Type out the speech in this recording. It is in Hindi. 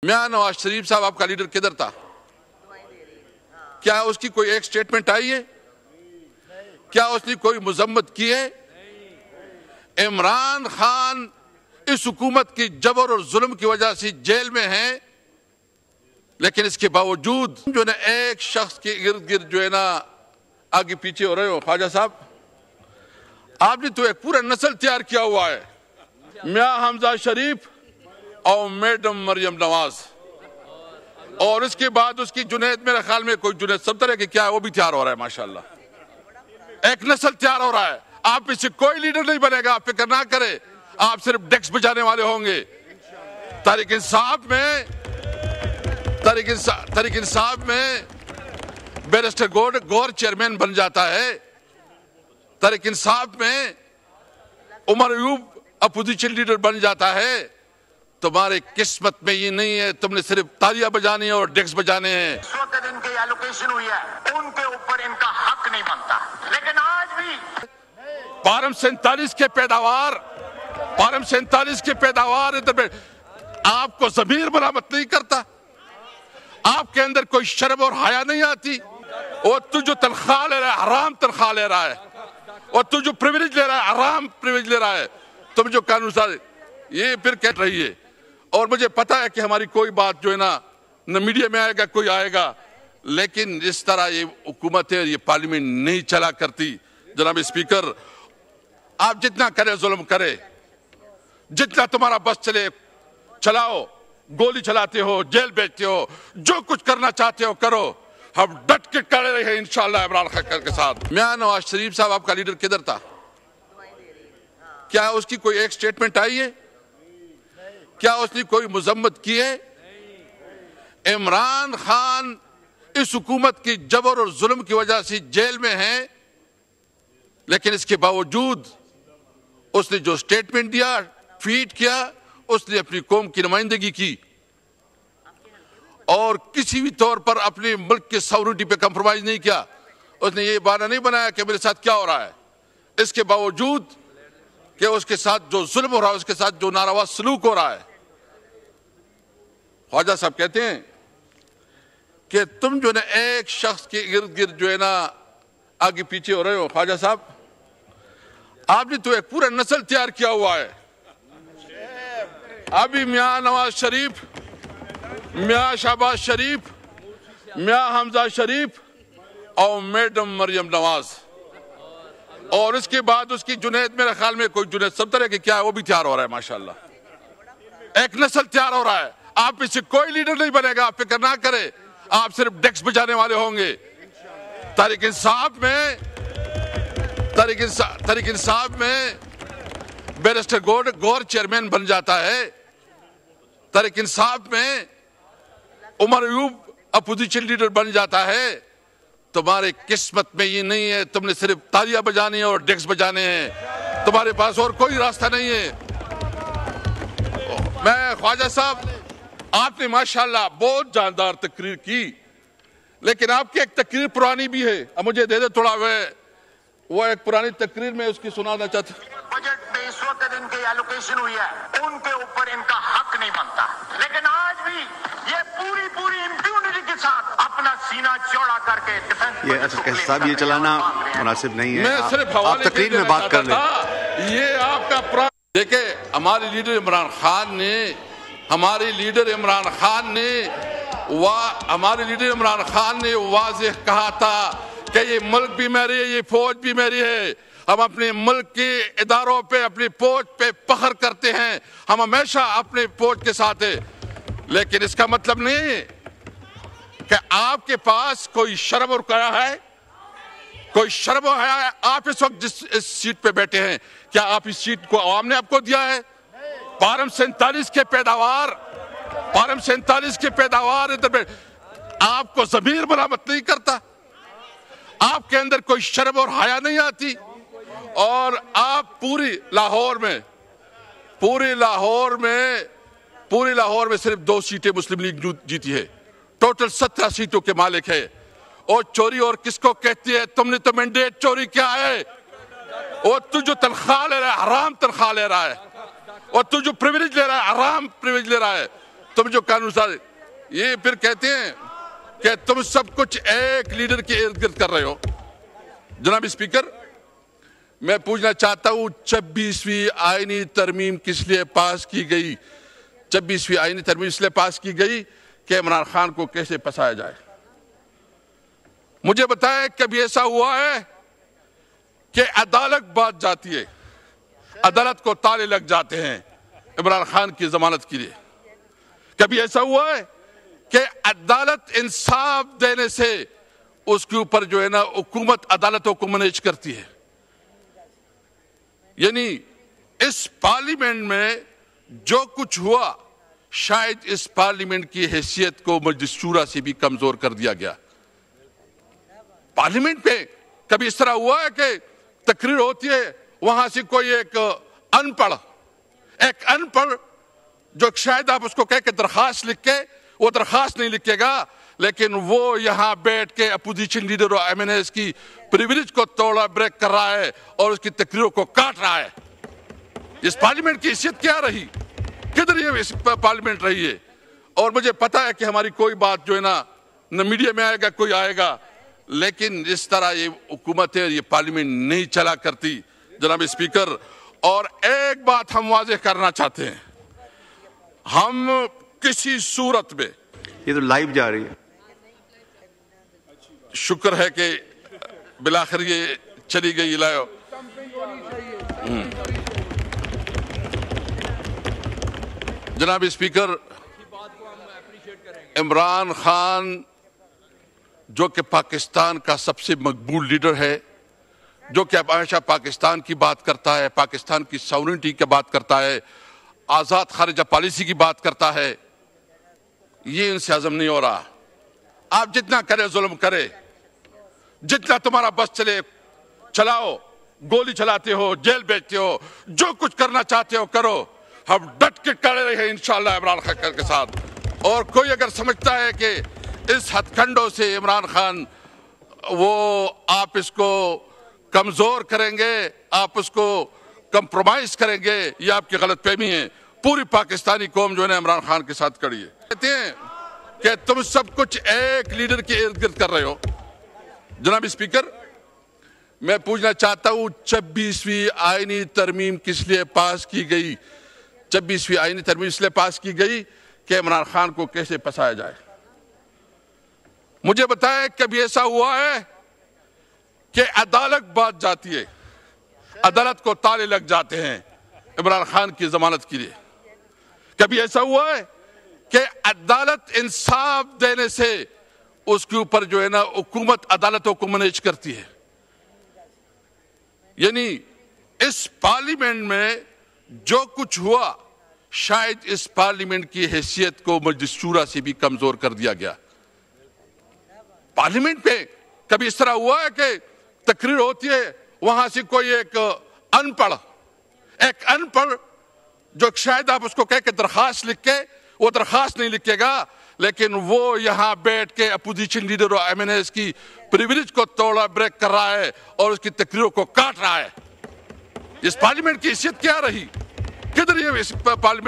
मियां नवाज शरीफ साहब आपका लीडर किधर था? क्या उसकी कोई एक स्टेटमेंट आई है? क्या उसने कोई मजम्मत की है? इमरान खान इस हुकूमत की जबर और जुल्म की वजह से जेल में है, लेकिन इसके बावजूद जो है एक शख्स के इर्द गिर्द जो है ना आगे पीछे हो रहे हो। ख्वाजा साहब, आपने तो एक पूरा नस्ल तैयार किया हुआ है, मियां हमजा शरीफ और मैडम मरियम नवाज, और इसके बाद उसकी जुनैद, मेरे ख्याल में कोई जुनैद सब तरह के क्या है वो भी तैयार हो रहा है। माशाल्लाह एक नस्ल तैयार हो रहा है। आप इससे कोई लीडर नहीं बनेगा, आप फिक्र ना करें, आप सिर्फ डेस्क बजाने वाले होंगे। तहरीक इंसाफ में बैरिस्टर गौर चेयरमैन बन जाता है। तहरीक इंसाफ में उमर अयूब अपोजिशन लीडर बन जाता है। तुम्हारे किस्मत में ये नहीं है, तुमने सिर्फ तालियां बजानी है और डेस्क बजाने हैं। इस वक्त इनकी एलोकेशन हुई है, उनके ऊपर इनका हक नहीं बनता, लेकिन आज भी पारम 47 के पैदावार इधर आपको ज़मीर मरामत नहीं करता, आपके अंदर कोई शर्म और हया नहीं आती। और तू जो तनख्वाह ले रहा है, हराम तनख्वाह ले रहा है, और तू जो प्रिविलेज ले रहा है, हराम प्रिविलेज ले रहा है। तुम जो कानून सारे ये फिर कह रही है, और मुझे पता है कि हमारी कोई बात जो है ना न मीडिया में आएगा, कोई आएगा, लेकिन इस तरह ये हुकूमत है, ये पार्लियामेंट नहीं चला करती। जनाब स्पीकर, आप जितना करे जुल्म करे, जितना तुम्हारा बस चले चलाओ, गोली चलाते हो, जेल भेजते हो, जो कुछ करना चाहते हो करो, हम डट के खड़े रहे इंशाअल्लाह इमरान खान के साथ। मियां नवाज शरीफ साहब आपका लीडर किधर था? क्या उसकी कोई एक स्टेटमेंट आई है? क्या उसने कोई मजम्मत की है? इमरान खान इस हुकूमत की जबर और जुल्म की वजह से जेल में है, लेकिन इसके बावजूद उसने जो स्टेटमेंट दिया, ट्वीट किया, उसने अपनी कौम की नुमाइंदगी की और किसी भी तौर पर अपने मुल्क के सॉवरेनिटी पे कंप्रोमाइज नहीं किया। उसने ये बहाना नहीं बनाया कि मेरे साथ क्या हो रहा है, इसके बावजूद कि उसके साथ जो जुल्म हो रहा है, उसके साथ जो नारवा सलूक हो रहा है। ख्वाजा साहब कहते हैं कि तुम जो है एक शख्स के इर्द गिर्द जो है ना आगे पीछे हो रहे हो। ख्वाजा साहब, आपने तो एक पूरा नस्ल तैयार किया हुआ है। अभी मियां नवाज शरीफ, मियां शहबाज शरीफ, मियां हमजा शरीफ और मैडम मरियम नवाज, और इसके बाद उसकी जुनैद, मेरे ख्याल में कोई जुनैद सब तरह के क्या है वो भी तैयार हो रहा है। माशाल्लाह एक नस्ल तैयार हो रहा है। आप इससे कोई लीडर नहीं बनेगा, आप फिक्र ना करें, आप सिर्फ डेस्क बजाने वाले होंगे। तहरीक इंसाफ में बैरिस्टर गौर चेयरमैन बन जाता है। तहरीक इंसाफ में उमर अयूब अपोजिशन लीडर बन जाता है। तुम्हारे किस्मत में ये नहीं है, तुमने सिर्फ तालियां बजानी है और डेस्क बजाने हैं, तुम्हारे पास और कोई रास्ता नहीं है। मैं ख्वाजा साहब, आपने माशाल्लाह बहुत जानदार तकरीर की, लेकिन आपकी एक तकरीर पुरानी भी है। अब मुझे दे दे थोड़ा, वो एक पुरानी तकरीर में उसकी सुनाना चाहता हूं। बजट में इस वक्त इनकी एलोकेशन हुई है, उनके ऊपर इनका हक नहीं बनता, लेकिन आज भी ये पूरी इम्प्यूनिटी के साथ अपना सीना चौड़ा करके डिफेंस। ये असद साहब, ये चलाना मुनासिब नहीं है। मैं सिर्फ आप तकरीर में बात कर लें। ये आपका पुराना, देखिए हमारे लीडर इमरान खान ने वाज़ेह कहा था कि ये मुल्क भी मेरी है, ये फौज भी मेरी है। हम अपने मुल्क के इदारों पे, अपनी फौज पे फख्र करते हैं, हम हमेशा अपने फौज के साथ है। लेकिन इसका मतलब नहीं है कि आपके पास कोई शर्म और हया है, कोई शर्म और हया है। आप इस वक्त जिस इस सीट पे बैठे हैं, क्या आप इस सीट को आवाम ने आपको दिया है? पारम 47 के पैदावार इधर आपको ज़मीर मरामत नहीं करता, आपके अंदर कोई शर्म और हया नहीं आती। और आप पूरी लाहौर में सिर्फ 2 सीटें मुस्लिम लीग जीती है, टोटल 17 सीटों के मालिक है। और चोरी और किसको कहती है? तुमने तो मैंडेट चोरी किया है, और तू जो तनख्वाह ले रहा है, हराम तनख्वाह ले रहा है, और तू जो प्रिविलेज ले रहा है, हराम प्रिविलेज ले रहा है। तुम जो कानून साज, ये फिर कहते हैं कि तुम सब कुछ एक लीडर के इर्द गिर्द कर रहे हो। जनाब स्पीकर, मैं पूछना चाहता हूं 26वीं आईनी तरमीम किस लिए पास की गई? 26वीं आईनी तरमीम इसलिए पास की गई कि इमरान खान को कैसे फंसाया जाए। मुझे बताएं कभी ऐसा हुआ है कि अदालत बात जाती है, अदालत को ताले लग जाते हैं इमरान खान की जमानत के लिए? कभी ऐसा हुआ है कि अदालत इंसाफ देने से उसके ऊपर जो है ना हुकूमत अदालतों को मैनेज करती है? यानी इस पार्लियामेंट में जो कुछ हुआ, शायद इस पार्लियामेंट की हैसियत को मजलिस शूरा से भी कमजोर कर दिया गया। पार्लियामेंट पे कभी इस तरह हुआ है कि तकरीर होती है, वहां से कोई एक अनपढ़ जो शायद आप उसको कह के दरखास्त लिख के, वो दरखास्त नहीं लिखेगा, लेकिन वो यहां बैठ के अपोजिशन लीडर और एमएनएस की प्रिविलेज को तोड़ा ब्रेक कर रहा है और उसकी तकरीरों को काट रहा है। इस पार्लियामेंट की हैसियत क्या रही? किधर ये पार्लियामेंट रही है? और मुझे पता है कि हमारी कोई बात जो है ना न मीडिया में आएगा, कोई आएगा, लेकिन इस तरह ये हुकूमत है, ये पार्लियामेंट नहीं चला करती जनाब स्पीकर। और एक बात हम वाज़ेह करना चाहते हैं, हम किसी सूरत में, ये तो लाइव जा रही है, शुक्र है कि बिलाखिर ये चली गई लाइव। जनाब स्पीकर, इमरान खान जो कि पाकिस्तान का सबसे मकबूल लीडर है, जो कि हमेशा पाकिस्तान की बात करता है, पाकिस्तान की सॉवरेनिटी की बात करता है, आज़ाद खारिजा पॉलिसी की बात करता है, ये इनसे हजम नहीं हो रहा। आप जितना करे जुल्म करे, जितना तुम्हारा बस चले चलाओ, गोली चलाते हो, जेल भेजते हो, जो कुछ करना चाहते हो करो, हम डट के खड़े रहे इंशाअल्लाह इमरान खान के साथ। और कोई अगर समझता है कि इस हथकंडों से इमरान खान वो आप इसको कमजोर करेंगे, आप उसको कंप्रोमाइज करेंगे, ये आपकी गलतफहमी है। पूरी पाकिस्तानी कौम जो है ना इमरान खान के साथ खड़ी है। कहते हैं कि तुम सब कुछ एक लीडर के इर्द गिर्द कर रहे हो। जनाब स्पीकर, मैं पूछना चाहता हूं 26वीं आईनी तरमीम किस लिए पास की गई? 26वीं आईनी तरमीम इसलिए पास की गई कि इमरान खान को कैसे फंसाया जाए। मुझे बताएं कभी ऐसा हुआ है कि अदालत बात जाती है, अदालत को ताले लग जाते हैं इमरान खान की जमानत के लिए? कभी ऐसा हुआ है कि अदालत इंसाफ देने से उसके ऊपर जो है ना हुकूमत अदालतों को मैनेज करती है? यानी इस पार्लियामेंट में जो कुछ हुआ, शायद इस पार्लियामेंट की हैसियत को मजलिस शूरा से भी कमजोर कर दिया गया। पार्लियामेंट पे कभी इस तरह हुआ है कि तकरीर होती है, वहां से कोई एक अनपढ़ जो शायद आप उसको कह के दरखास्त लिख के, वो दरखास्त नहीं लिखेगा, लेकिन वो यहां बैठ के अपोजिशन लीडर और एमएनएस की प्रिविलेज को तोड़ा ब्रेक कर रहा है और उसकी तकरीरों को काट रहा है। इस पार्लियामेंट की हैसियत क्या रही? किधर ये पार्लियामेंट